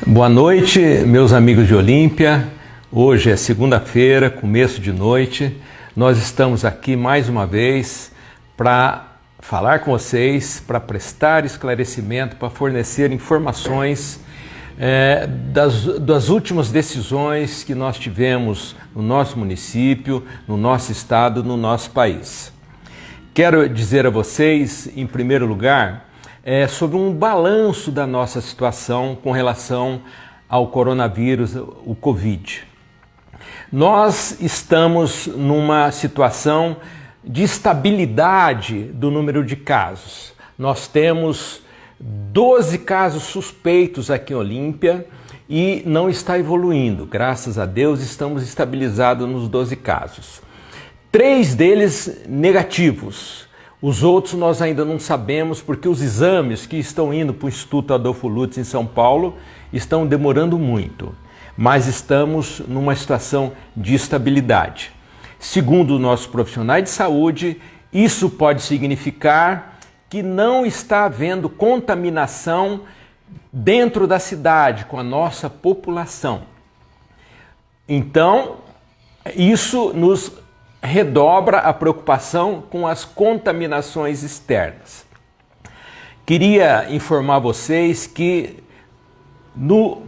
Boa noite, meus amigos de Olímpia. Hoje é segunda-feira, começo de noite. Nós estamos aqui mais uma vez para falar com vocês, para prestar esclarecimento, para fornecer informações das últimas decisões que nós tivemos no nosso município, no nosso estado, no nosso país. Quero dizer a vocês, em primeiro lugar, sobre um balanço da nossa situação com relação ao coronavírus, o Covid. Nós estamos numa situação de estabilidade do número de casos. Nós temos 12 casos suspeitos aqui em Olímpia e não está evoluindo. Graças a Deus estamos estabilizados nos 12 casos. 3 deles negativos. Os outros nós ainda não sabemos porque os exames que estão indo para o Instituto Adolfo Lutz em São Paulo estão demorando muito, mas estamos numa situação de estabilidade. Segundo nossos profissionais de saúde, isso pode significar que não está havendo contaminação dentro da cidade com a nossa população. Então, isso nos redobra a preocupação com as contaminações externas. Queria informar vocês que no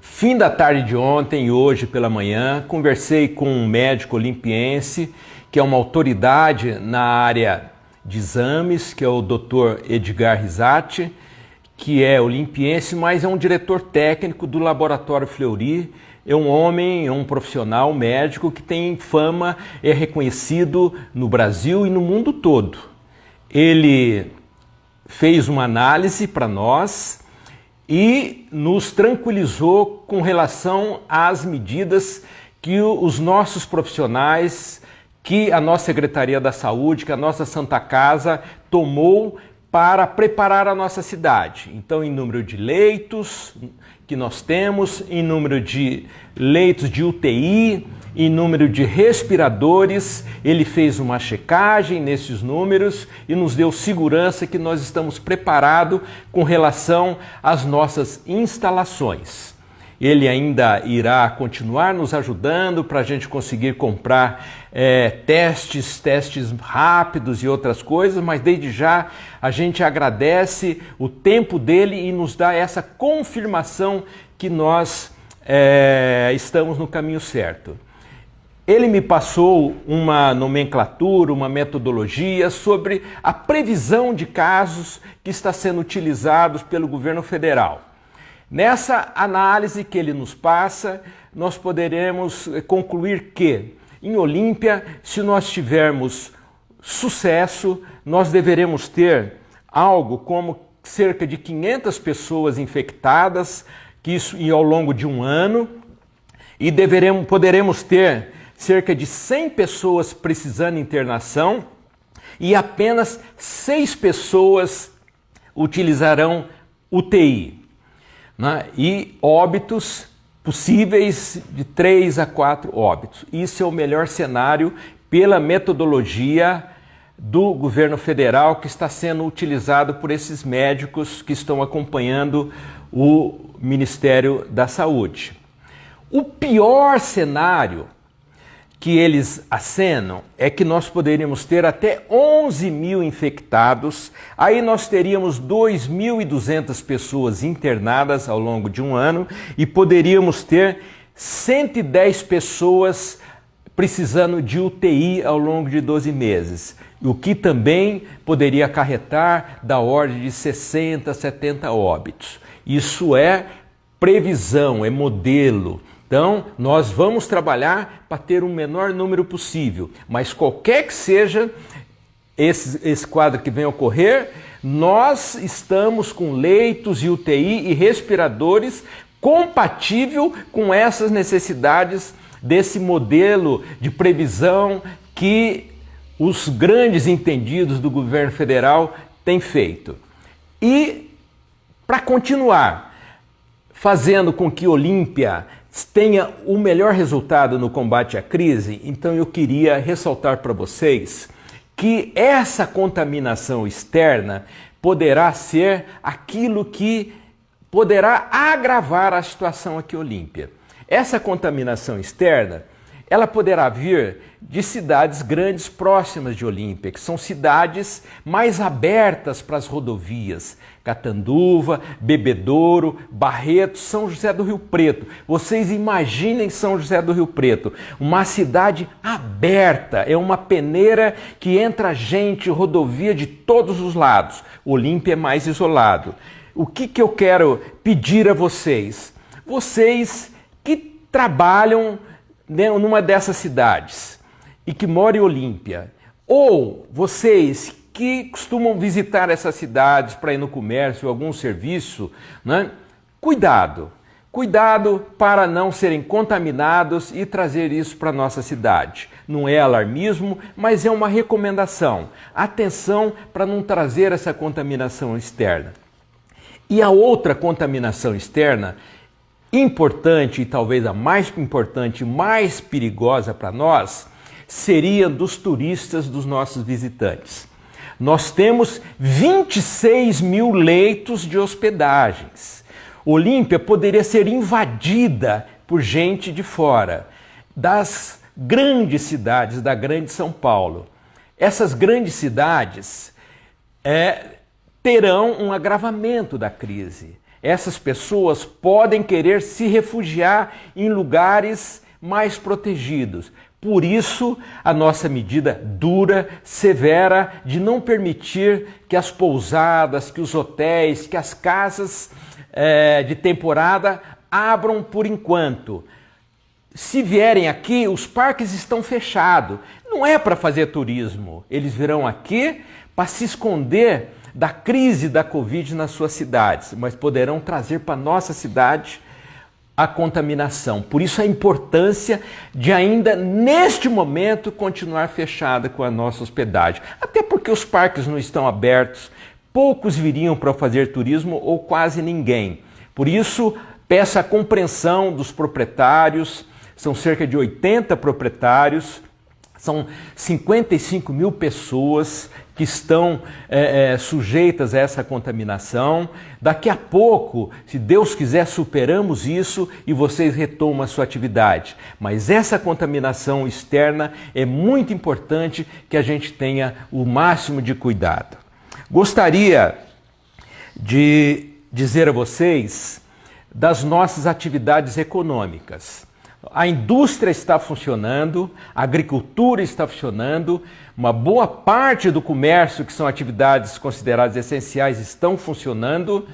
fim da tarde de ontem e hoje pela manhã, conversei com um médico olimpiense, que é uma autoridade na área de exames, que é o Dr. Edgar Risati, que é olimpiense, mas é um diretor técnico do Laboratório Fleury. É um homem, é um profissional médico que tem fama, é reconhecido no Brasil e no mundo todo. Ele fez uma análise para nós e nos tranquilizou com relação às medidas que os nossos profissionais, que a nossa Secretaria da Saúde, que a nossa Santa Casa tomou para preparar a nossa cidade. Então, em número de leitos que nós temos, em número de leitos de UTI, em número de respiradores, ele fez uma checagem nesses números e nos deu segurança que nós estamos preparados com relação às nossas instalações. Ele ainda irá continuar nos ajudando para a gente conseguir comprar testes rápidos e outras coisas, mas desde já a gente agradece o tempo dele e nos dá essa confirmação que nós estamos no caminho certo. Ele me passou uma nomenclatura, uma metodologia sobre a previsão de casos que está sendo utilizados pelo governo federal. Nessa análise que ele nos passa, nós poderemos concluir que, em Olímpia, se nós tivermos sucesso, nós deveremos ter algo como cerca de 500 pessoas infectadas, que isso ao longo de um ano, e poderemos ter cerca de 100 pessoas precisando de internação e apenas 6 pessoas utilizarão UTI. E óbitos possíveis de 3 a 4 óbitos. Isso é o melhor cenário pela metodologia do governo federal que está sendo utilizado por esses médicos que estão acompanhando o Ministério da Saúde. O pior cenário que eles acenam é que nós poderíamos ter até 11 mil infectados, aí nós teríamos 2.200 pessoas internadas ao longo de um ano e poderíamos ter 110 pessoas precisando de UTI ao longo de 12 meses, o que também poderia acarretar da ordem de 60, 70 óbitos. Isso é previsão, é modelo. Então, nós vamos trabalhar para ter o menor número possível, mas qualquer que seja esse quadro que venha a ocorrer, nós estamos com leitos e UTI e respiradores compatível com essas necessidades desse modelo de previsão que os grandes entendidos do governo federal têm feito. E, para continuar fazendo com que Olímpia tenha o melhor resultado no combate à crise, então eu queria ressaltar para vocês que essa contaminação externa poderá ser aquilo que poderá agravar a situação aqui em Olímpia. Essa contaminação externa, ela poderá vir de cidades grandes próximas de Olímpia, que são cidades mais abertas para as rodovias. Catanduva, Bebedouro, Barretos, São José do Rio Preto. Vocês imaginem São José do Rio Preto, uma cidade aberta, é uma peneira que entra gente, rodovia de todos os lados. Olímpia é mais isolado. O que eu quero pedir a vocês? Vocês que trabalham numa dessas cidades e que moram em Olímpia, ou vocês que costumam visitar essas cidades para ir no comércio, algum serviço, né? Cuidado para não serem contaminados e trazer isso para a nossa cidade. Não é alarmismo, mas é uma recomendação. Atenção para não trazer essa contaminação externa. E a outra contaminação externa, importante e talvez a mais importante, mais perigosa para nós, seria dos turistas, dos nossos visitantes. Nós temos 26 mil leitos de hospedagens. Olímpia poderia ser invadida por gente de fora, das grandes cidades, da grande São Paulo. Essas grandes cidades terão um agravamento da crise. Essas pessoas podem querer se refugiar em lugares mais protegidos. Por isso, a nossa medida dura, severa, de não permitir que as pousadas, que os hotéis, que as casas de temporada abram por enquanto. Se vierem aqui, os parques estão fechados. Não é para fazer turismo. Eles virão aqui para se esconder da crise da Covid nas suas cidades, mas poderão trazer para a nossa cidade a contaminação. Por isso a importância de ainda neste momento continuar fechada com a nossa hospedagem. Até porque os parques não estão abertos, poucos viriam para fazer turismo ou quase ninguém. Por isso peço a compreensão dos proprietários, são cerca de 80 proprietários, são 55 mil pessoas que estão sujeitas a essa contaminação. Daqui a pouco, se Deus quiser, superamos isso e vocês retomam a sua atividade. Mas essa contaminação externa é muito importante que a gente tenha o máximo de cuidado. Gostaria de dizer a vocês das nossas atividades econômicas. A indústria está funcionando, a agricultura está funcionando, uma boa parte do comércio, que são atividades consideradas essenciais, estão funcionando,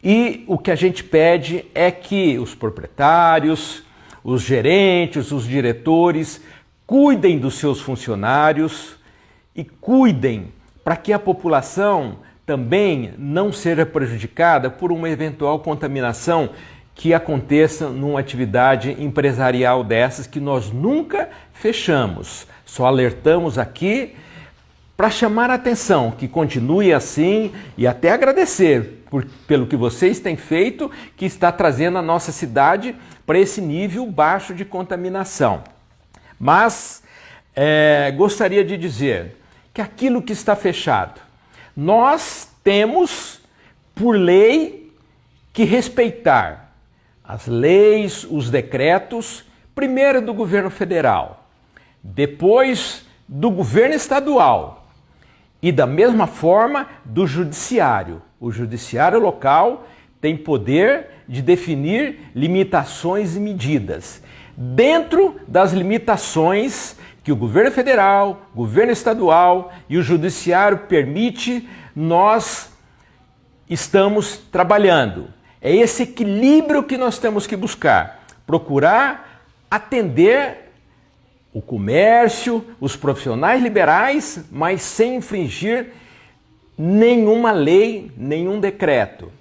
e o que a gente pede é que os proprietários, os gerentes, os diretores cuidem dos seus funcionários e cuidem para que a população também não seja prejudicada por uma eventual contaminação que aconteça numa atividade empresarial dessas que nós nunca fechamos. Só alertamos aqui para chamar a atenção, que continue assim e até agradecer pelo que vocês têm feito, que está trazendo a nossa cidade para esse nível baixo de contaminação. Mas gostaria de dizer que aquilo que está fechado, nós temos, por lei, que respeitar as leis, os decretos, primeiro do governo federal, depois do governo estadual e da mesma forma do judiciário. O judiciário local tem poder de definir limitações e medidas. Dentro das limitações que o governo federal, governo estadual e o judiciário permite, nós estamos trabalhando. É esse equilíbrio que nós temos que buscar, procurar atender o comércio, os profissionais liberais, mas sem infringir nenhuma lei, nenhum decreto.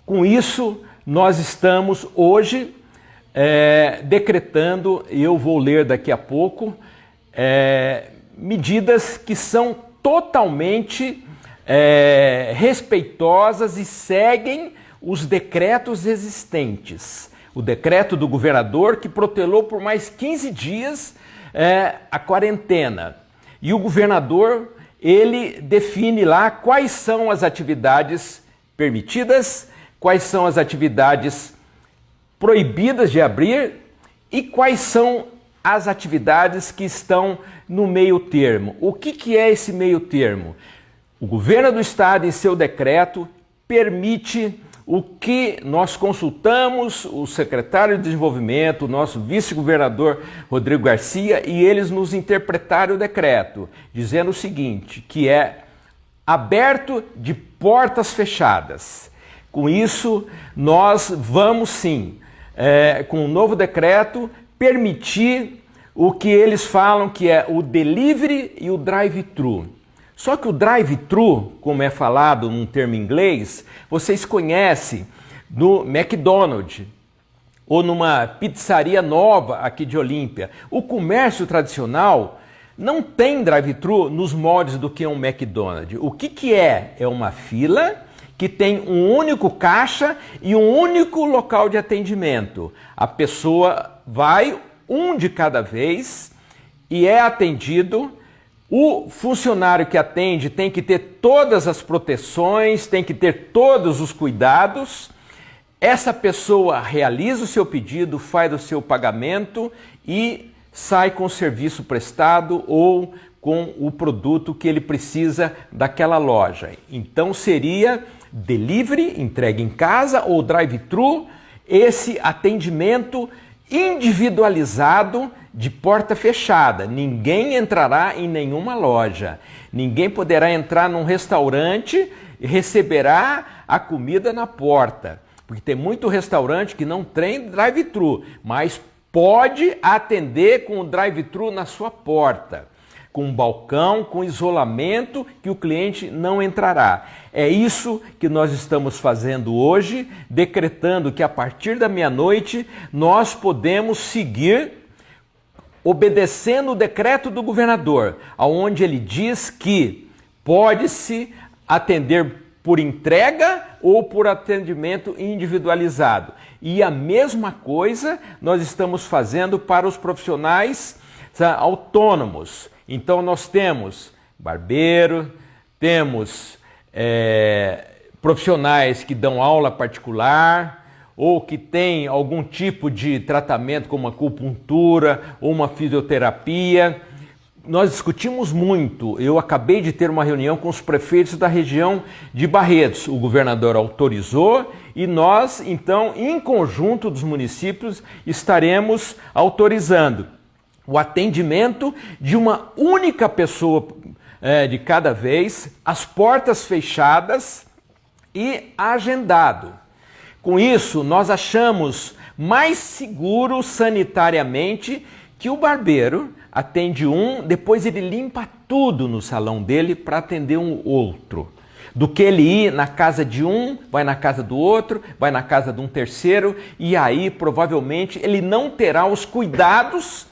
Com isso, nós estamos hoje decretando, e eu vou ler daqui a pouco, medidas que são totalmente respeitosas e seguem os decretos existentes. O decreto do governador que protelou por mais 15 dias a quarentena. E o governador, ele define lá quais são as atividades permitidas, quais são as atividades proibidas de abrir e quais são as atividades que estão no meio termo. O que é esse meio termo? O governo do estado, em seu decreto, permite o que nós consultamos o secretário de Desenvolvimento, o nosso vice-governador Rodrigo Garcia, e eles nos interpretaram o decreto, dizendo o seguinte, que é aberto de portas fechadas. Com isso, nós vamos sim, com o novo decreto, permitir o que eles falam que é o delivery e o drive-thru. Só que o drive-thru, como é falado num termo inglês, vocês conhecem no McDonald's ou numa pizzaria nova aqui de Olímpia. O comércio tradicional não tem drive-thru nos moldes do que é um McDonald's. O que é? É uma fila que tem um único caixa e um único local de atendimento. A pessoa vai, um de cada vez, e é atendido. O funcionário que atende tem que ter todas as proteções, tem que ter todos os cuidados. Essa pessoa realiza o seu pedido, faz o seu pagamento e sai com o serviço prestado ou com o produto que ele precisa daquela loja. Então seria delivery, entrega em casa, ou drive-thru, esse atendimento individualizado de porta fechada. Ninguém entrará em nenhuma loja. Ninguém poderá entrar num restaurante e receberá a comida na porta. Porque tem muito restaurante que não tem drive-thru, mas pode atender com o drive-thru na sua porta, com um balcão, com isolamento, que o cliente não entrará. É isso que nós estamos fazendo hoje, decretando que a partir da meia-noite nós podemos seguir obedecendo o decreto do governador, onde ele diz que pode-se atender por entrega ou por atendimento individualizado. E a mesma coisa nós estamos fazendo para os profissionais autônomos. Então nós temos barbeiro, temos profissionais que dão aula particular ou que têm algum tipo de tratamento como acupuntura ou uma fisioterapia. Nós discutimos muito. Eu acabei de ter uma reunião com os prefeitos da região de Barretos. O governador autorizou e nós, então, em conjunto dos municípios, estaremos autorizando o atendimento de uma única pessoa de cada vez, as portas fechadas e agendado. Com isso, nós achamos mais seguro sanitariamente que o barbeiro atende um, depois ele limpa tudo no salão dele para atender um outro, do que ele ir na casa de um, vai na casa do outro, vai na casa de um terceiro, e aí provavelmente ele não terá os cuidados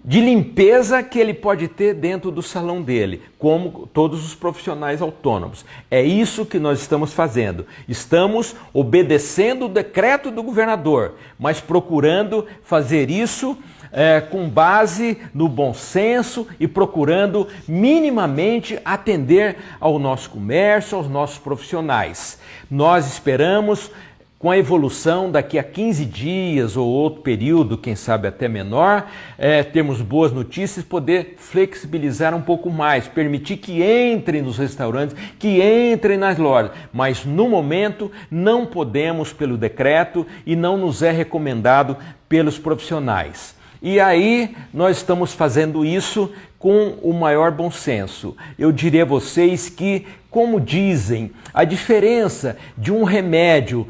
de limpeza que ele pode ter dentro do salão dele, como todos os profissionais autônomos. É isso que nós estamos fazendo. Estamos obedecendo o decreto do governador, mas procurando fazer isso com base no bom senso e procurando minimamente atender ao nosso comércio, aos nossos profissionais. Nós esperamos, com a evolução, daqui a 15 dias ou outro período, quem sabe até menor, termos boas notícias, poder flexibilizar um pouco mais, permitir que entrem nos restaurantes, que entrem nas lojas. Mas no momento não podemos pelo decreto e não nos é recomendado pelos profissionais. E aí nós estamos fazendo isso com o maior bom senso. Eu diria a vocês que, como dizem, a diferença de um remédio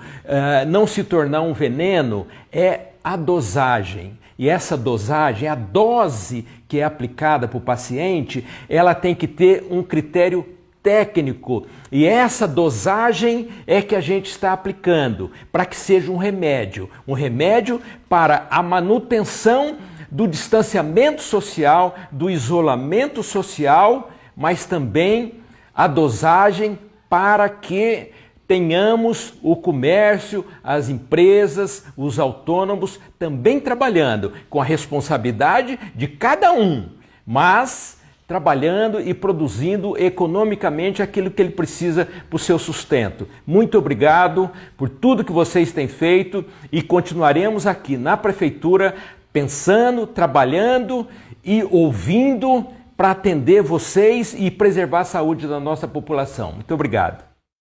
não se tornar um veneno é a dosagem. E essa dosagem, a dose que é aplicada para o paciente, ela tem que ter um critério técnico. E essa dosagem é que a gente está aplicando para que seja um remédio para a manutenção do distanciamento social, do isolamento social, mas também a dosagem para que tenhamos o comércio, as empresas, os autônomos também trabalhando com a responsabilidade de cada um, mas trabalhando e produzindo economicamente aquilo que ele precisa para o seu sustento. Muito obrigado por tudo que vocês têm feito e continuaremos aqui na Prefeitura pensando, trabalhando e ouvindo para atender vocês e preservar a saúde da nossa população. Muito obrigado.